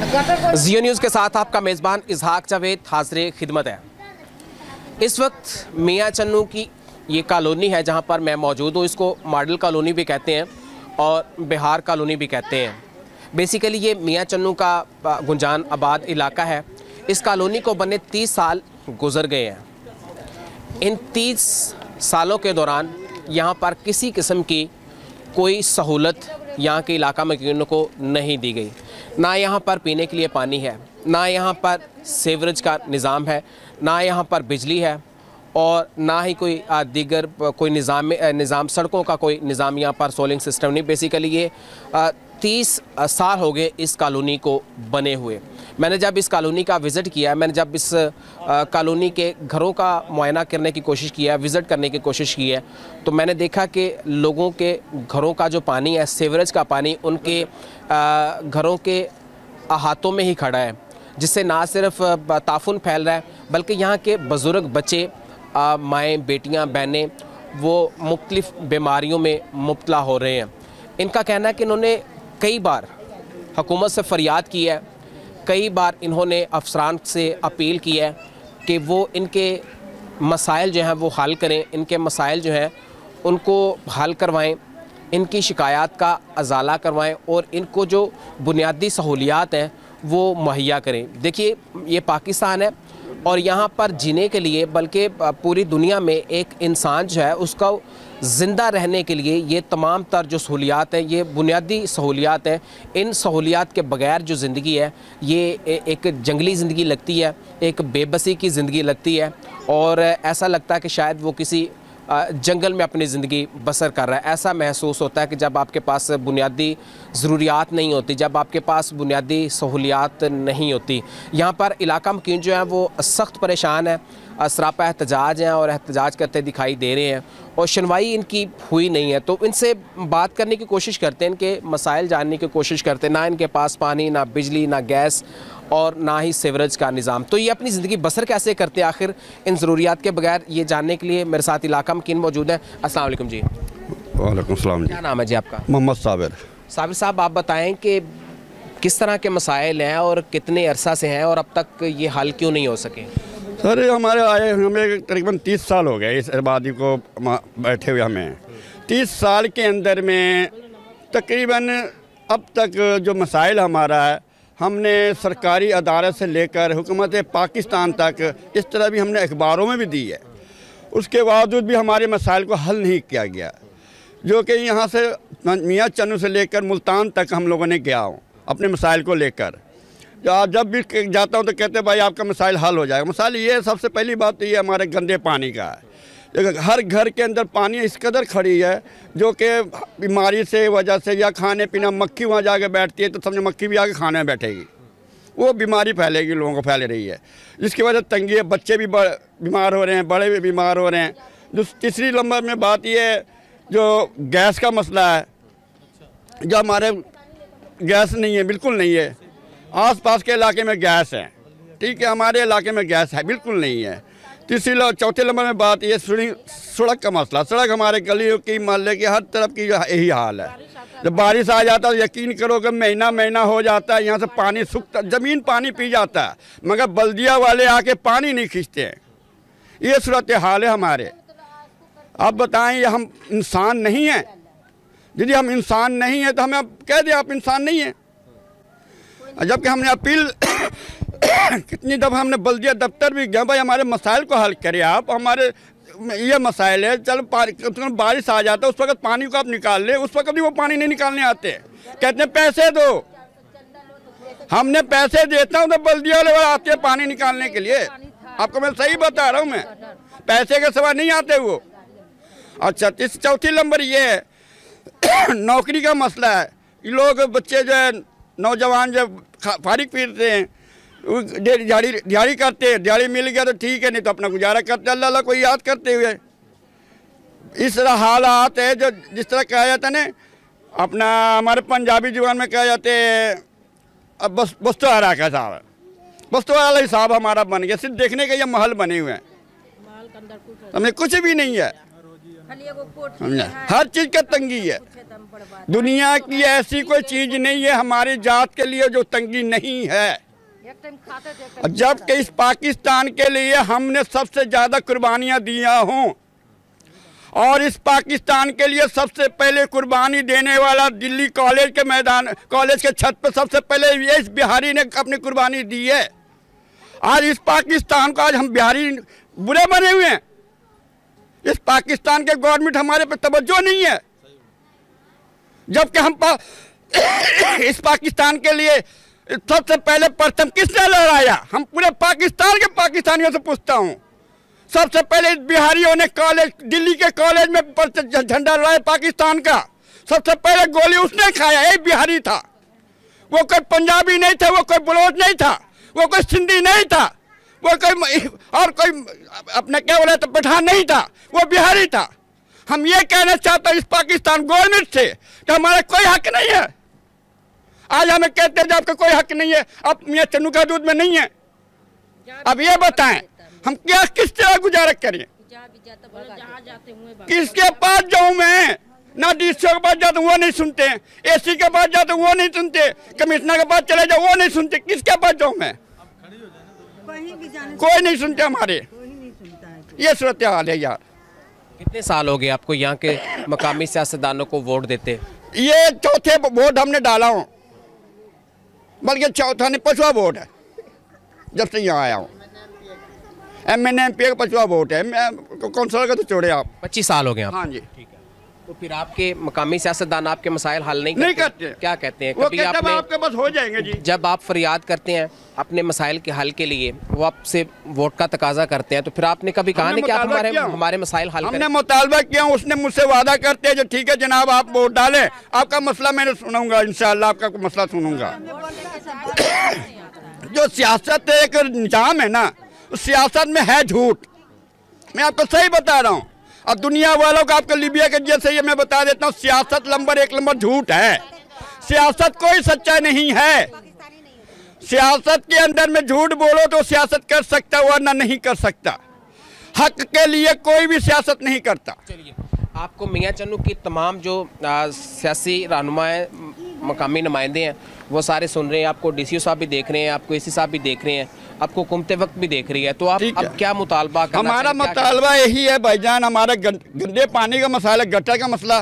जियो news के साथ आपका मेज़बान इजहाक जावेद हाज़िर खिदमत है। इस वक्त मियाँ चन्नू की ये कॉलोनी है जहाँ पर मैं मौजूद हूँ। इसको मॉडल कॉलोनी भी कहते हैं और बिहार कॉलोनी भी कहते हैं। बेसिकली ये मियाँ चन्नू का गुंजान आबाद इलाका है। इस कॉलोनी को बने 30 साल गुजर गए हैं। इन 30 सालों के दौरान यहाँ पर किसी किस्म की कोई सहूलत यहाँ के इलाका मकीनों को नहीं दी गई। ना यहाँ पर पीने के लिए पानी है, ना यहाँ पर सीवरेज का निज़ाम है, ना यहाँ पर बिजली है और ना ही कोई दीगर कोई निज़ाम सड़कों का कोई निज़ाम यहाँ पर सोलिंग सिस्टम नहीं। बेसिकली ये 30 साल हो गए इस कॉलोनी को बने हुए। मैंने जब इस कॉलोनी का विज़िट किया, मैंने जब इस कॉलोनी के घरों का मुआयना करने की कोशिश किया, विज़िट करने की कोशिश की है, तो मैंने देखा कि लोगों के घरों का जो पानी है, सीवरेज का पानी उनके घरों के अहातों में ही खड़ा है, जिससे ना सिर्फ ताफुन फैल रहा है बल्कि यहाँ के बुज़ुर्ग बच्चे, माएँ, बेटियाँ, बहनें वो मुख्तलिफ़ बीमारियों में मुब्तला हो रहे हैं। इनका कहना है कि इन्होंने कई बार हुकूमत से फ़रियाद की है, कई बार इन्होंने अफसरान से अपील की है कि वो इनके मसाइल जो हैं वो हल करें, इनके मसाइल जो हैं उनको हल करवाएं, इनकी शिकायत का अजाला करवाएं और इनको जो बुनियादी सहूलियात हैं वो मुहैया करें। देखिए, ये पाकिस्तान है और यहाँ पर जीने के लिए, बल्कि पूरी दुनिया में एक इंसान जो है उसका ज़िंदा रहने के लिए ये तमाम तर जो सहूलियात हैं, ये बुनियादी सहूलियात हैं, इन सहूलियात के बग़ैर जो ज़िंदगी है ये एक जंगली ज़िंदगी लगती है, एक बेबसी की ज़िंदगी लगती है और ऐसा लगता है कि शायद वो किसी जंगल में अपनी ज़िंदगी बसर कर रहा है। ऐसा महसूस होता है कि जब आपके पास बुनियादी ज़रूरियात नहीं होती, जब आपके पास बुनियादी सहूलियात नहीं होती। यहाँ पर इलाका मकीन जो है वो सख्त परेशान है, सरापा एहतजाज हैं और एहतजाज करते दिखाई दे रहे हैं और सुनवाई इनकी हुई नहीं है। तो इनसे बात करने की कोशिश करते हैं, इनके मसाइल जानने की कोशिश करते हैं। ना इनके पास पानी, ना बिजली, ना गैस और ना ही सीवरेज का निज़ाम। तो ये अपनी ज़िंदगी बसर कैसे करते हैं आखिर इन ज़रूरियात के बगैर, ये जानने के लिए मेरे साथ इलाका मकीन मौजूद है। अस्सलाम वालेकुम जी। वालेकुम सलाम जी। क्या नाम है जी आपका? मोहम्मद साबिर। साबिर साहब, आप बताएं कि किस तरह के मसाइल हैं और कितने अरसा से हैं और अब तक ये हल क्यों नहीं हो सके? सर, हमारे आए हमें तकरीबन 30 साल हो गए इस आबादी को बैठे हुए। हमें 30 साल के अंदर में तकरीबन अब तक जो मसाइल हमारा है, हमने सरकारी अदालत से लेकर हुकूमत पाकिस्तान तक इस तरह भी हमने अखबारों में भी दी है, उसके बावजूद भी हमारे मसाइल को हल नहीं किया गया। जो कि यहाँ से मियाँ चन्नू से लेकर मुल्तान तक हम लोगों ने गया हूँ अपने मसाइल को लेकर। जब भी जाता हूँ तो कहते हैं भाई आपका मसाइल हल हो जाएगा। मसाइल ये, सबसे पहली बात तो ये हमारे गंदे पानी का है। हर घर के अंदर पानी इस कदर खड़ी है जो कि बीमारी से वजह से या खाने पीना, मक्खी वहाँ जाके बैठती है तो समझो मक्खी भी आके खाने में बैठेगी, वो बीमारी फैलेगी, लोगों को फैल रही है, जिसकी वजह तंगी है। बच्चे भी बीमार हो रहे हैं, बड़े भी बीमार हो रहे हैं। तीसरी नंबर में बात ये है जो गैस का मसला है, जो हमारे गैस नहीं है, बिल्कुल नहीं है। आस पास के इलाके में गैस है, ठीक है, हमारे इलाके में गैस है बिल्कुल नहीं है। चौथे नंबर में बात ये सड़क का मसला। सड़क हमारे गलियों की, मोहल्ले की, हर तरफ की यही हाल है। जब बारिश आ जाता है तो यकीन करो कि महीना महीना हो जाता है, यहाँ से पानी सूखता, ज़मीन पानी पी जाता है, मगर बल्दिया वाले आके पानी नहीं खींचते हैं। ये सूरत हाल है हमारे। आप बताएं, ये हम इंसान नहीं हैं? यदि हम इंसान नहीं हैं तो हमें अब कह दें आप इंसान नहीं हैं। जबकि हमने अपील कितनी दफ़ा हमने बल्दिया दफ्तर भी गया, भाई हमारे मसाइल को हल करें आप। हमारे ये मसाइल है, चल बारिश आ जाता है उस वक्त पानी को आप निकाल ले, उस वक्त भी वो पानी नहीं निकालने आते, कहते हैं पैसे दो। हमने पैसे देता हूँ तो बल्दिया वाले आते हैं पानी निकालने के लिए। आपको मैं सही बता रहा हूँ, मैं पैसे के सिवा नहीं आते वो। अच्छा, चौथी नंबर ये है नौकरी का मसला है। ये लोग बच्चे जो है, नौजवान जो फारिग फिरते हैं, दिहाड़ी करते हैं, दिहाड़ी मिल गया तो ठीक है, नहीं तो अपना गुजारा करते अल्लाह अल्लाह को याद करते हुए। इस तरह हालात है जो जिस तरह कहा जाता है ना, अपना हमारे पंजाबी जुबान में कहा जाते हैं अब बस तो हरा का साहब है, बस तो वाला हिसाब हमारा बन गया। सिर्फ देखने के ये महल बने हुए हैं, हमें कुछ भी नहीं है। हर चीज़ का तंगी है। दुनिया की ऐसी कोई चीज़ नहीं है हमारी जात के लिए जो तंगी नहीं है। जबकि इस पाकिस्तान के लिए हमने सबसे ज़्यादा कुर्बानियाँ दिया हों, और इस पाकिस्तान के लिए सबसे पहले कुर्बानी देने वाला दिल्ली कॉलेज के मैदान, कॉलेज के छत पर सबसे पहले ये इस बिहारी ने अपनी कुर्बानी दी है। आज इस पाकिस्तान को आज हम बिहारी बुरे बने हुए हैं। इस पाकिस्तान के गवर्नमेंट हमारे पे तवज्जो नहीं है, जबकि हम इस पाकिस्तान के लिए सबसे पहले प्रथम किसने लहराया? हम पूरे पाकिस्तान के पाकिस्तानियों से पूछता हूँ। सबसे पहले बिहारियों ने कॉलेज, दिल्ली के कॉलेज में झंडा लहराया पाकिस्तान का। सबसे पहले गोली उसने खाया, एक बिहारी था। वो कोई पंजाबी नहीं था, वो कोई बलोच नहीं था, वो कोई सिंधी नहीं था, वो कोई और कोई अपने क्या बोला तो पठान नहीं था, वो बिहारी था। हम ये कहना चाहते हैं इस पाकिस्तान गवर्नमेंट से कि हमारा कोई हक नहीं है। आज हमें कहते हैं जब आपका कोई हक नहीं है, अब मियां चन्नू का दूध में नहीं है। अब ये बताएं हम क्या किस तरह गुजारा करें? किसके पास जाऊं मैं? ना डीसीओ के पास जाता हूँ वो नहीं सुनते, एसी के पास जाता हूँ वो नहीं सुनते, कमिश्नर के पास चले जाओ वो नहीं सुनते। किसके पास जाऊँ मैं? कोई नहीं सुनते हमारे। ये सूरत हाल है यार। कितने साल हो गए आपको यहाँ के मकामी सियासतदानों को वोट देते? ये चौथे वोट हमने डाला हूँ, बल्कि चौथा नहीं 5वां वोट है जब से यहाँ आया हूँ। MNMP का 5वां वोट है। काउंसलर का तो छोड़े आप। 25 साल हो गए आप? हाँ जी। ठीक है। तो फिर आपके मकामी सियासतदान आपके मसाइल हल नहीं करते? क्या कहते हैं? वो कहते हैं आपके पास हो जाएंगे जी। जब आप फरियाद करते हैं अपने मसाइल के हल के लिए, वो आपसे वोट का तकाजा करते हैं, तो फिर आपने कभी कहा नहीं कि आप हमारे मसाइल हल करें? हमने मुतालबा किया, उसने मुझसे वादा करते हैं जो ठीक है जनाब आप वोट डालें, आपका मसला मैंने सुनूंगा, इंशाअल्लाह आपका मसला सुनूंगा। जो सियासत एक निजाम है ना, उस सियासत में है झूठ। मैं आपको सही बता रहा हूँ। और दुनिया वालों को आपको लीबिया के जैसे ये मैं बता देता हूँ, सियासत एक नंबर झूठ है। सियासत कोई सच्चाई नहीं है। सियासत के अंदर में झूठ बोलो तो सियासत कर सकता, वरना नहीं कर सकता। हक के लिए कोई भी सियासत नहीं करता। चलिए, आपको मियां चन्नू की तमाम जो सियासी रहनुमा हैं, मकामी नुमाइंदे हैं, वो सारे सुन रहे हैं। आपको DCO साहब भी देख रहे हैं, आपको AC साहब भी देख रहे हैं, आपको हुकूमत वक्त भी देख रही है। तो आप अब क्या मुतालबा करना? हमारा मुतालबा यही है भाईजान, हमारा गंदे पानी का मसला, गटर का मसला,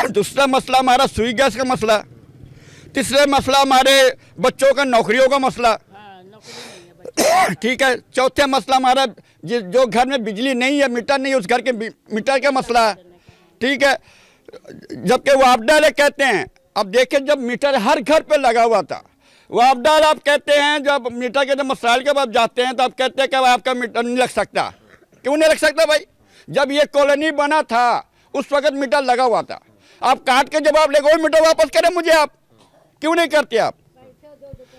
दूसरा मसला हमारा सुई गैस का मसला, तीसरा मसला हमारे बच्चों का नौकरियों का मसला, ठीक है। चौथा मसला हमारा जो घर में बिजली नहीं है, मीटर नहीं है, उस घर के मीटर का मसला, ठीक है। जबकि वो आपदा कहते हैं, अब देखिए जब मीटर हर घर पे लगा हुआ था, वो आपदा आप कहते हैं, जब मीटर के जब मसाइल के बाद जाते हैं तो आप कहते हैं कि आपका मीटर नहीं लग सकता। क्यों नहीं लग सकता भाई? जब ये कॉलोनी बना था उस वक्त मीटर लगा हुआ था। आप काट के जब आप लेगो मीटर वापस करें मुझे, आप क्यों नहीं करते? आप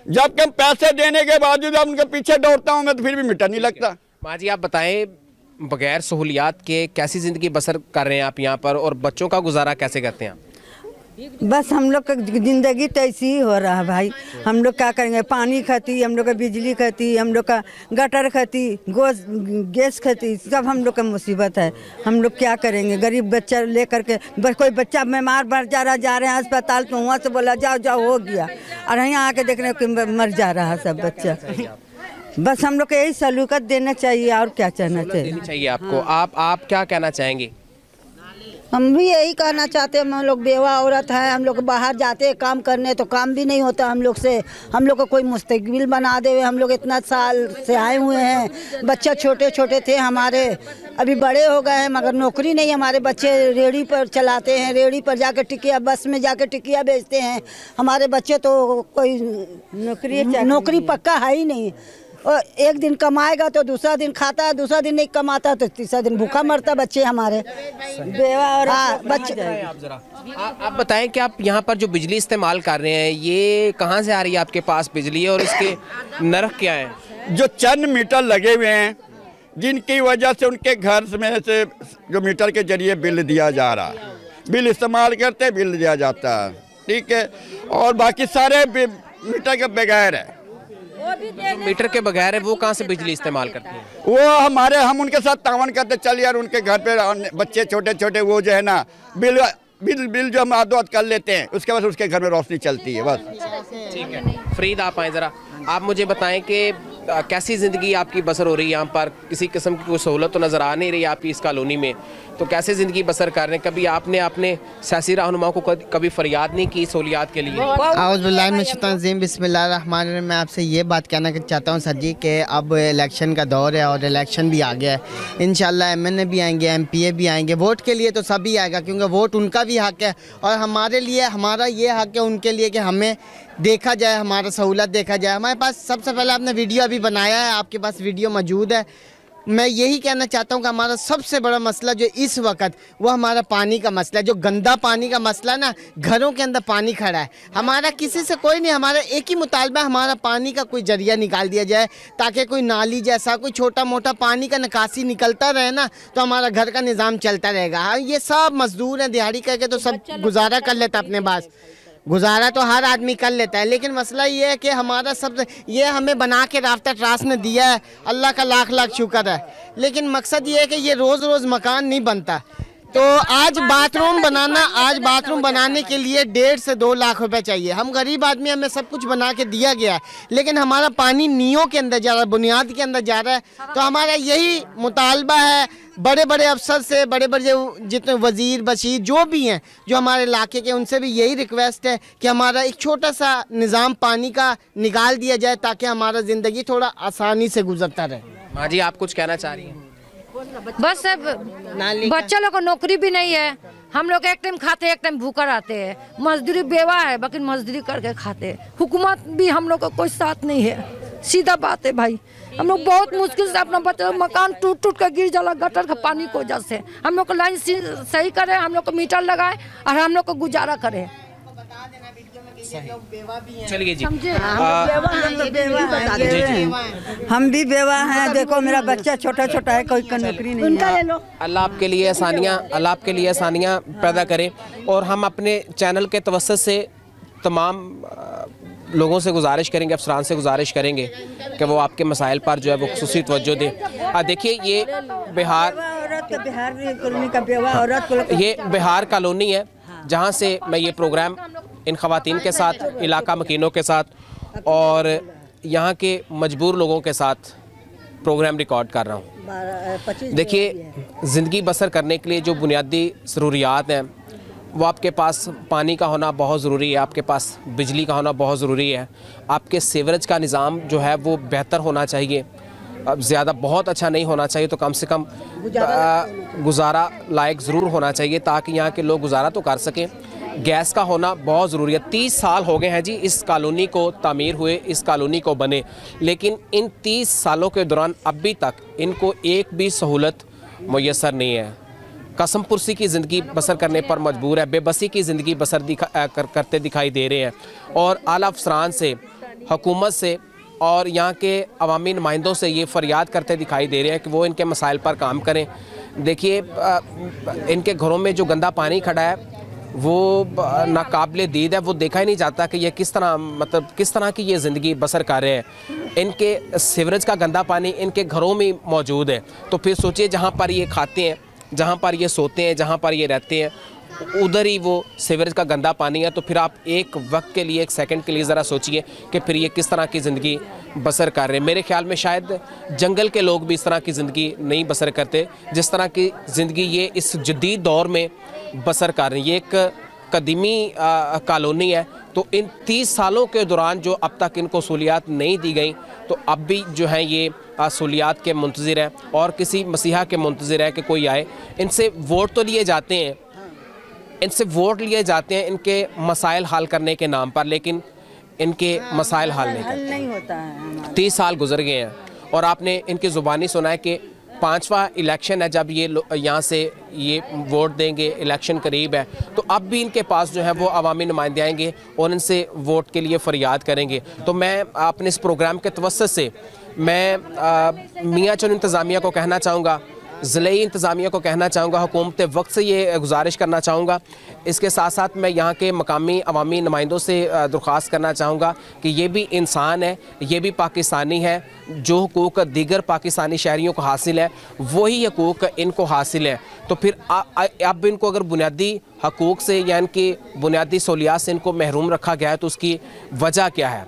जबकि हम पैसे देने के बावजूद आप उनके पीछे दौड़ता हूँ मैं, तो फिर भी मीटर नहीं लगता। माँ जी, आप बताएं, बगैर सहूलियात के कैसी ज़िंदगी बसर कर रहे हैं आप यहाँ पर, और बच्चों का गुजारा कैसे करते हैं आप? बस हम लोग का ज़िंदगी तो ऐसी ही हो रहा है भाई। हम लोग क्या करेंगे? पानी खाती, हम लोग का बिजली खाती, हम लोग का गटर खाती, गैस खाती, सब हम लोग का मुसीबत है। हम लोग क्या करेंगे? गरीब बच्चा लेकर के, बस कोई बच्चा बीमार पड़ जा रहे हैं अस्पताल, तो वहाँ से बोला जाओ जाओ हो गया, और यहाँ आके देखने को मर जा रहा है सब बच्चा। बस हम लोग को यही सलूकत देना चाहिए, और क्या चाहना चाहिए आपको? आप क्या कहना चाहेंगे? हम भी यही कहना चाहते हैं। हम लोग बेवा औरत है, हम लोग बाहर जाते हैं काम करने तो काम भी नहीं होता हम लोग से। हम लोग को कोई मुस्तकबिल बना दे। हम लोग इतना साल से आए हुए हैं, बच्चे छोटे छोटे थे हमारे, अभी बड़े हो गए हैं, मगर नौकरी नहीं। हमारे बच्चे रेहड़ी पर चलाते हैं, रेहड़ी पर जाकर टिकिया, बस में जाकर टिकिया बेचते हैं। हमारे बच्चे तो कोई नौकरी पक्का है ही नहीं। और एक दिन कमाएगा तो दूसरा दिन खाता है, दूसरा दिन नहीं कमाता तो तीसरा दिन भूखा मरता बच्चे हमारे। बेवा और बच्चे। आप बताएं कि आप यहाँ पर जो बिजली इस्तेमाल कर रहे हैं, ये कहाँ से आ रही है आपके पास बिजली, और इसके नर्ख क्या है? जो चंद मीटर लगे हुए हैं, जिनकी वजह से उनके घर में से जो मीटर के जरिए बिल दिया जा रहा है, बिल इस्तेमाल करते बिल दिया जाता है, ठीक है। और बाकी सारे मीटर के बगैर है। जो मीटर के बगैर है वो कहाँ से बिजली इस्तेमाल करते हैं? वो हम उनके साथ तावन करते, चल यार उनके घर पे बच्चे छोटे छोटे वो जो है ना बिल जो हम आदत कर लेते हैं, उसके बाद उसके घर में रोशनी चलती है बस। ठीक है फरीद, आप आए ज़रा, आप मुझे बताएं कि कैसी ज़िंदगी आपकी बसर हो रही है यहाँ पर? किसी किस्म की कोई सहूलत तो नज़र आ नहीं रही आपकी इस कॉलोनी में, तो कैसे ज़िंदगी बसर कर रहे हैं? कभी आपने अपने सियासी रहनुमाओं को कभी फरियाद नहीं की सहूलियात के लिए? आउज़ुबिल्लाहिमिनश्शैतानिर्रजीम, बिस्मिल्लाहिर्रहमानिर्रहीम। मैं आपसे ये बात कहना चाहता हूँ सर जी कि अब इलेक्शन का दौर है और इलेक्शन भी आ गया है। इंशाल्लाह MNA भी आएंगे, MPA भी आएंगे। वोट के लिए तो सभी आएगा क्योंकि वोट उनका भी हक है और हमारे लिए हमारा ये हक है उनके लिए कि हमें देखा जाए, हमारा सहूलत देखा जाए। हमारे पास सबसे पहले आपने वीडियो अभी बनाया है, आपके पास वीडियो मौजूद है। मैं यही कहना चाहता हूँ कि हमारा सबसे बड़ा मसला जो इस वक्त वो हमारा पानी का मसला है, जो गंदा पानी का मसला ना, घरों के अंदर पानी खड़ा है। हमारा किसी से कोई नहीं, हमारा एक ही मुतालबा, हमारा पानी का कोई जरिया निकाल दिया जाए ताकि कोई नाली जैसा कोई छोटा मोटा पानी का निकासी निकलता रहे ना, तो हमारा घर का निज़ाम चलता रहेगा। हाँ, ये सब मजदूर हैं, दिहाड़ी करके तो सब गुजारा कर लेता अपने पास, गुजारा तो हर आदमी कर लेता है। लेकिन मसला ये है कि हमारा सब ये हमें बना के राफ्ता ट्रास ने दिया है, अल्लाह का लाख लाख शुक्र है। लेकिन मकसद ये है कि ये रोज़ रोज़ मकान नहीं बनता। तो आज बाथरूम बनाने के लिए 1.5 से 2 लाख रुपए चाहिए। हम गरीब आदमी, हमें सब कुछ बना के दिया गया है, लेकिन हमारा पानी नीयों के अंदर जा रहा है, बुनियाद के अंदर जा रहा है। तो हमारा यही मुतालबा है बड़े बड़े अफसर से, बड़े बड़े जितने वजीर बशीर जो भी हैं जो हमारे इलाके के, उनसे भी यही रिक्वेस्ट है कि हमारा एक छोटा सा निज़ाम पानी का निकाल दिया जाए ताकि हमारा ज़िंदगी थोड़ा आसानी से गुजरता रहे। माँ जी, आप कुछ कहना चाह रही हैं? बस अब बच्चा लोग को नौकरी भी नहीं है, हम लोग एक टाइम खाते एक टाइम भूखा रहते हैं। मजदूरी बेवा है, बाकी मजदूरी करके खाते हैं। हुकूमत भी हम लोग का कोई साथ नहीं है, सीधा बात है भाई। हम लोग बहुत मुश्किल से अपना बच्चा, मकान टूट कर गिर जाला गटर का पानी की वजह से। हम लोग को लाइन सही करे, हम लोग को मीटर लगाए और हम लोग को गुजारा करे। चलिए जी, हम भी बेवा हैं। देखो मेरा बच्चा छोटा छोटा है, कोई नौकरी नहीं है। अल्लाह आपके लिए आसानियाँ पैदा करे। और हम अपने चैनल के तवस्सुत से तमाम लोगों से गुजारिश करेंगे, अफसरान से गुजारिश करेंगे कि वो आपके मसाइल पर जो है वो खुसूसी तवज्जो दें। देखिए ये बिहार कॉलोनी है जहाँ से मैं ये प्रोग्राम इन ख़वातीन के साथ, इलाका मकीनों के साथ और यहाँ के मजबूर लोगों के साथ प्रोग्राम रिकॉर्ड कर रहा हूँ। देखिए, ज़िंदगी बसर करने के लिए जो बुनियादी ज़रूरियात हैं वो आपके पास पानी का होना बहुत ज़रूरी है, आपके पास बिजली का होना बहुत ज़रूरी है, आपके सीवरेज का निज़ाम जो है वो बेहतर होना चाहिए। अब ज़्यादा बहुत अच्छा नहीं होना चाहिए तो कम से कम गुजारा लायक ज़रूर होना चाहिए ताकि यहाँ के लोग गुजारा तो कर सकें। गैस का होना बहुत ज़रूरी है। 30 साल हो गए हैं जी इस कॉलोनी को तामीर हुए, इस कॉलोनी को बने, लेकिन इन 30 सालों के दौरान अभी तक इनको एक भी सहूलत मुयस्सर नहीं है। कसम पुरसी की ज़िंदगी बसर करने पर मजबूर है, बेबसी की ज़िंदगी बसर करते दिखाई दे रहे हैं। और आला अफसरान से, हुकूमत से और यहाँ के अवामी नुमाइंदों से ये फरियाद करते दिखाई दे रहे हैं कि वो इनके मसाइल पर काम करें। देखिए, इनके घरों में जो गंदा पानी खड़ा है वो नाकाबिले दीद है, वो देखा ही नहीं जाता कि ये किस तरह की ये ज़िंदगी बसर कर रहे हैं। इनके सीवरेज का गंदा पानी इनके घरों में मौजूद है, तो फिर सोचिए जहाँ पर ये खाते हैं, जहाँ पर ये सोते हैं, जहाँ पर ये रहते हैं, उधर ही वो सीवरेज का गंदा पानी है। तो फिर आप एक वक्त के लिए, एक सेकंड के लिए ज़रा सोचिए कि फिर ये किस तरह की ज़िंदगी बसर कर रहे हैं। मेरे ख्याल में शायद जंगल के लोग भी इस तरह की ज़िंदगी नहीं बसर करते जिस तरह की ज़िंदगी ये इस जदीद दौर में बसर कर रहे हैं। ये एक कदीमी कॉलोनी है, तो इन 30 सालों के दौरान जो अब तक इनको सहूलियात नहीं दी गई, तो अब भी जो है ये सहूलियात के मुंतज़िर है और किसी मसीहा के मुंतज़िर है कि कोई आए। इनसे वोट तो लिए जाते हैं, इनके मसाइल हल करने के नाम पर, लेकिन इनके मसाइल हल नहीं होता है। 30 साल गुजर गए हैं और आपने इनकी ज़ुबानी सुना है कि 5वां इलेक्शन है जब ये यहाँ से ये वोट देंगे, इलेक्शन करीब है, तो अब भी इनके पास जो है वो अवामी नुमाइंदे आएंगे और इनसे वोट के लिए फरियाद करेंगे। तो मैं अपने इस प्रोग्राम के तवस्सुत से मैं मियाँ चंद इंतज़ामिया को कहना चाहूँगा ज़िले इंतज़ामिया को कहना चाहूँगा, हुकूमत वक्त से ये गुजारिश करना चाहूँगा। इसके साथ साथ मैं यहाँ के मकामी अवामी नुमाइंदों से दरख्वास्त करना चाहूँगा कि ये भी इंसान है, ये भी पाकिस्तानी है। जो हुकूक दीगर पाकिस्तानी शहरियों को हासिल है वही हकूक़ इनको हासिल है। तो फिर अब इनको अगर बुनियादी हकूक़ से या इनकी बुनियादी सहूलियात से इनको महरूम रखा गया है तो उसकी वजह क्या है?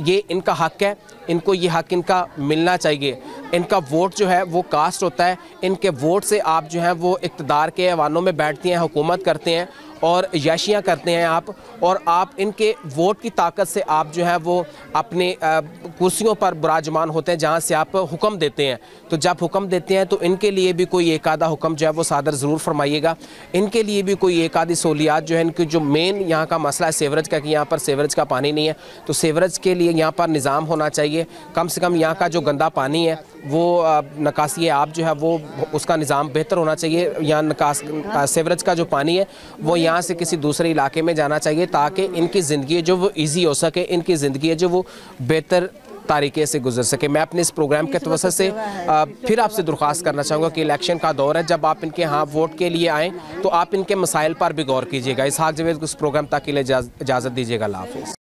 ये इनका हक़ है, इनको ये हक़ इनका मिलना चाहिए। इनका वोट जो है वो कास्ट होता है, इनके वोट से आप जो है वो इक़्तिदार के ऐवानों में बैठते हैं, हुकूमत करते हैं और याशियाँ करते हैं आप, और आप इनके वोट की ताकत से आप जो है वो अपने कुर्सियों पर विराजमान होते हैं जहाँ से आप हुक्म देते हैं। तो जब हुक्म देते हैं तो इनके लिए भी कोई एक आधा हुक्म जो है वो सादर ज़रूर फरमाइएगा। इनके लिए भी कोई एक आधी सहूलियात जो है, इनकी जो मेन यहाँ का मसला है सीवरेज का, कि यहाँ पर सीवरेज का पानी नहीं है, तो सीवरेज के लिए यहाँ पर निज़ाम होना चाहिए। कम से कम यहाँ का जो गंदा पानी है वो निकासी आप जो है वो उसका निज़ाम बेहतर होना चाहिए। यहाँ सीवरेज का जो पानी है वो यहाँ से किसी दूसरे इलाके में जाना चाहिए ताकि इनकी ज़िंदगी जो वो ईजी हो सके, इनकी ज़िंदगी जो वो बेहतर तरीके से गुजर सके। मैं अपने इस प्रोग्राम के तवज्जो से फिर आपसे दरख्वास्त करना चाहूँगा कि इलेक्शन का दौर है, जब आप इनके यहाँ वोट के लिए आएँ तो आप इनके मसाइल पर भी गौर कीजिएगा। इसहाक जावेद को इस प्रोग्राम तक के लिए इजाज़त दीजिएगा। अल्लाह हाफ़िज़।